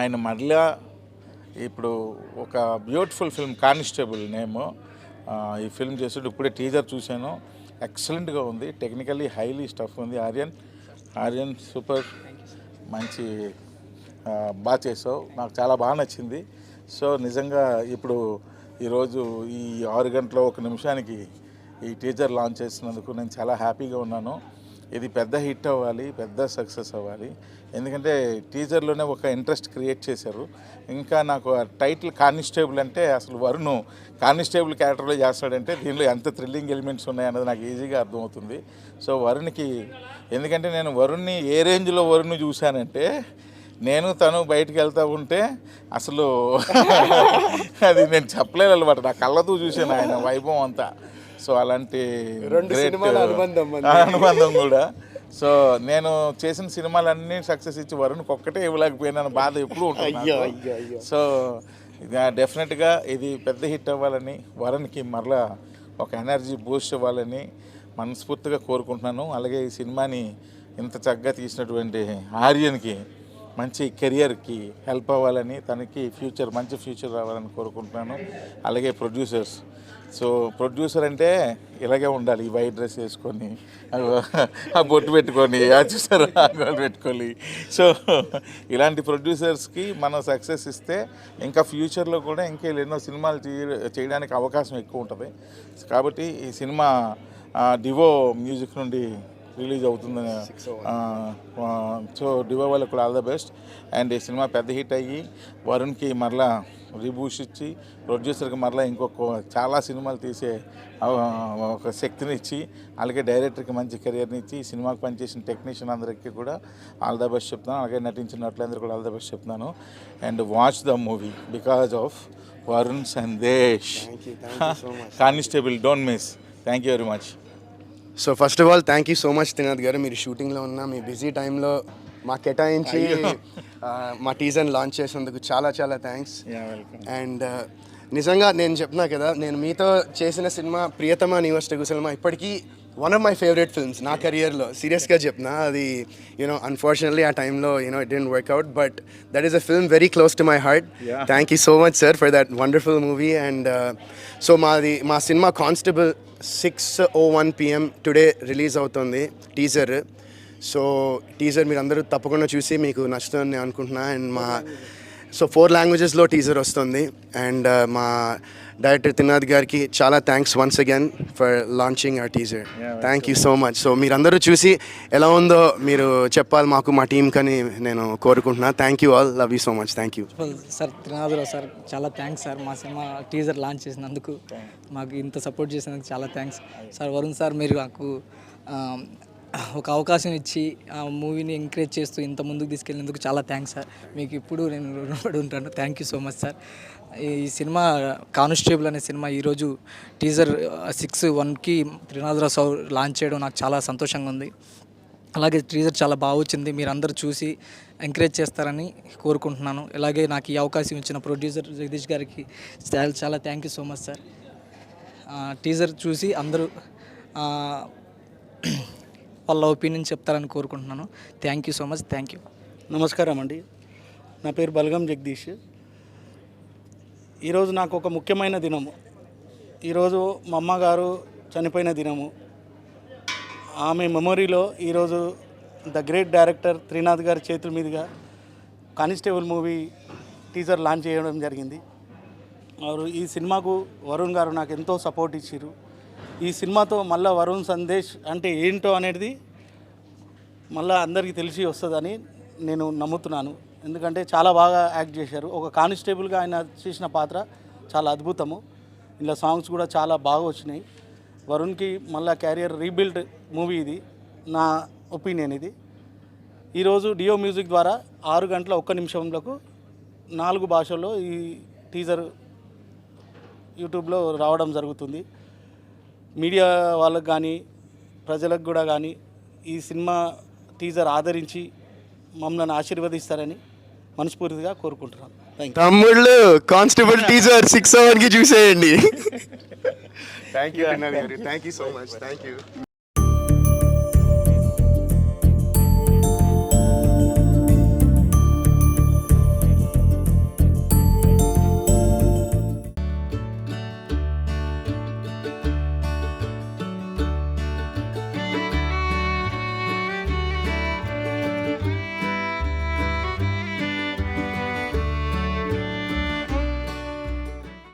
ఆయన మరలా ఇప్పుడు ఒక బ్యూటిఫుల్ ఫిల్మ్ కానిస్టేబుల్ నేము ఈ ఫిల్మ్ చేసాడు. ఇప్పుడే టీజర్ చూశాను, ఎక్సలెంట్గా ఉంది, టెక్నికల్లీ హైలీ స్టఫ్ ఉంది. ఆర్యన్ సూపర్, మంచి బాగా చేసావు, నాకు చాలా బాగా నచ్చింది. సో నిజంగా ఇప్పుడు ఈరోజు ఈ 6 గంటల 1 నిమిషానికి ఈ టీజర్ లాంచ్ చేసినందుకు నేను చాలా హ్యాపీగా ఉన్నాను. ఇది పెద్ద హిట్ అవ్వాలి, పెద్ద సక్సెస్ అవ్వాలి. ఎందుకంటే టీజర్లోనే ఒక ఇంట్రెస్ట్ క్రియేట్ చేశారు. ఇంకా నాకు ఆ టైటిల్ కానిస్టేబుల్ అంటే అసలు వరుణ్ కానిస్టేబుల్ క్యారెక్టర్లో చేస్తాడంటే దీనిలో ఎంత థ్రిల్లింగ్ ఎలిమెంట్స్ ఉన్నాయన్నది నాకు ఈజీగా అర్థమవుతుంది. సో వరుణ్కి, ఎందుకంటే నేను వరుణ్ని ఏ రేంజ్లో వరుణ్ చూశానంటే, నేను తను బయటికి వెళ్తూ ఉంటే అసలు అది నేను చెప్పలేదు అనమాట, నా కళ్ళతో చూశాను ఆయన వైభవం అంతా. సో అలాంటి అనుబంధం కూడా. సో నేను చేసిన సినిమాలన్నీ సక్సెస్ ఇచ్చి వరుణ్కి ఒక్కటే ఇవ్వలేకపోయినా బాధ ఎప్పుడూ ఉంటుంది. సో డెఫినెట్గా ఇది పెద్ద హిట్ అవ్వాలని, వరుణ్కి మరలా ఒక ఎనర్జీ బూస్ట్ ఇవ్వాలని మనస్ఫూర్తిగా కోరుకుంటున్నాను. అలాగే ఈ సినిమాని ఇంత చక్కగా తీసినటువంటి ఆర్యన్కి మంచి కెరియర్కి హెల్ప్ అవ్వాలని, తనకి మంచి ఫ్యూచర్ రావాలని కోరుకుంటున్నాను. అలాగే ప్రొడ్యూసర్స్, సో ప్రొడ్యూసర్ అంటే ఇలాగే ఉండాలి, ఈ వైట్ డ్రెస్ వేసుకొని, ఆ బొట్టు పెట్టుకొని, చూసారు పెట్టుకొని. సో ఇలాంటి ప్రొడ్యూసర్స్కి మనం సక్సెస్ ఇస్తే ఇంకా ఫ్యూచర్లో కూడా ఇంకా ఎన్నో సినిమాలు చేయడానికి అవకాశం ఎక్కువ ఉంటుంది. కాబట్టి ఈ సినిమా డివో మ్యూజిక్ నుండి రిలీజ్ అవుతుందని, సో డివో వాళ్ళకి కూడా ఆల్ ద బెస్ట్. అండ్ ఈ సినిమా పెద్ద హిట్ అయ్యి వరుణ్కి మరలా రీబూస్ట్ ఇచ్చి, ప్రొడ్యూసర్కి మరలా ఇంకొక చాలా సినిమాలు తీసే ఒక శక్తిని ఇచ్చి, అలాగే డైరెక్టర్కి మంచి కెరియర్ని ఇచ్చి, ఈ సినిమాకి పనిచేసిన టెక్నీషియన్ అందరికీ కూడా ఆల్ ద బెస్ట్ చెప్తున్నాను. అలాగే నటించిన నటులందరూ కూడా ఆల్ ద బెస్ట్ చెప్తున్నాను. And watch the movie because of Varun Sandesh. Constable, don't miss. Thank you very much. So first of all thank you so much Trinath గారు, మీరు షూటింగ్లో ఉన్న మీ బిజీ టైంలో మా కేటాయించి మా టీజర్ని లాంచ్ చేసినందుకు చాలా చాలా థ్యాంక్స్. అండ్ నిజంగా నేను చెప్తున్నా కదా, నేను మీతో చేసిన సినిమా ప్రియతమ నీవష్ట గుసలమా ఇప్పటికీ one of my favourite films నా కెరియర్లో. సీరియస్గా చెప్తున్నా, అది అన్ఫార్చునేట్లీ ఆ టైంలో it didn't work out, but that is a film very close to my heart. Thank you so much sir for that wonderful movie. And so మా సినిమా కానిస్టేబుల్ 6:01 PM టుడే రిలీజ్ అవుతుంది టీజర్. సో టీజర్ మీరు అందరూ తప్పకుండా చూసి మీకు నచ్చుతుందని అనుకుంటున్నా. అండ్ 4 లాంగ్వేజెస్లో టీజర్ వస్తుంది. అండ్ మా డైరెక్టర్ త్రినాథ్ గారికి చాలా thanks once again for launching hour teaser. Thank you so much. So మీరందరూ చూసి ఎలా ఉందో మీరు చెప్పాలి మాకు, మా టీం కని నేను కోరుకుంటున్నా. Thank you all, love you so much. Thank you sir. Trinatha Rao sir చాలా థ్యాంక్స్ సార్, మా సినిమా టీజర్ లాంచ్ చేసినందుకు, మాకు ఇంత సపోర్ట్ చేసినందుకు చాలా థ్యాంక్స్ సార్. వరుణ్ సార్, మీరు నాకు ఒక అవకాశం ఇచ్చి ఆ మూవీని ఎంకరేజ్ చేస్తూ ఇంత ముందుకు తీసుకెళ్ళినందుకు చాలా థ్యాంక్స్ సార్. మీకు ఇప్పుడు నేను రుణపడి ఉంటాను. Thank you so much sir. ఈ సినిమా కానిస్టేబుల్ అనే సినిమా ఈరోజు టీజర్ 6:01కి త్రినాథరావు సార్ లాంచ్ చేయడం నాకు చాలా సంతోషంగా ఉంది. అలాగే టీజర్ చాలా బాగా వచ్చింది, మీరు అందరూ చూసి ఎంకరేజ్ చేస్తారని కోరుకుంటున్నాను. అలాగే నాకు ఈ అవకాశం ఇచ్చిన ప్రొడ్యూసర్ జగదీష్ గారికి చాలా చాలా thank you so much sir. Teaser చూసి అందరూ వాళ్ళ ఒపీనియన్ చెప్తారని కోరుకుంటున్నాను. Thank you so much. Thank you. నమస్కారం అండి, నా పేరు బలగం జగదీష్. ఈరోజు నాకు ఒక ముఖ్యమైన దినము. ఈరోజు మా అమ్మగారు చనిపోయిన దినము. ఆమె మెమొరీలో ఈరోజు ద గ్రేట్ డైరెక్టర్ త్రినాథ్ గారి చేతుల మీదుగా కానిస్టేబుల్ మూవీ టీజర్ లాంచ్ చేయడం జరిగింది. ఈ సినిమాకు వరుణ్ గారు నాకు ఎంతో సపోర్ట్ ఇచ్చారు. ఈ సినిమాతో మళ్ళీ వరుణ్ సందేశ్ అంటే ఏంటో అనేది మళ్ళీ అందరికీ తెలిసి వస్తుందని నేను నమ్ముతున్నాను. ఎందుకంటే చాలా బాగా యాక్ట్ చేశారు. ఒక కానిస్టేబుల్గా ఆయన చేసిన పాత్ర చాలా అద్భుతము. ఇలా సాంగ్స్ కూడా చాలా బాగా వచ్చినాయి. వరుణ్కి మళ్ళీ క్యారియర్ రీబిల్డ్ మూవీ ఇది, నా ఒపీనియన్ ఇది. ఈరోజు డియో మ్యూజిక్ ద్వారా 6 గంటల 1 నిమిషంలకు 4 భాషల్లో ఈ టీజర్ యూట్యూబ్లో రావడం జరుగుతుంది. మీడియా వాళ్ళకు కానీ ప్రజలకు కూడా కానీ ఈ సినిమా టీజర్ ఆదరించి మమ్మల్ని ఆశీర్వదిస్తారని మనస్ఫూర్తిగా కోరుకుంటున్నాను. తమ్ముళ్ళు, కానిస్టేబుల్ టీజర్ 6:01కి చూసేయండి. Thank you so much. Thank you.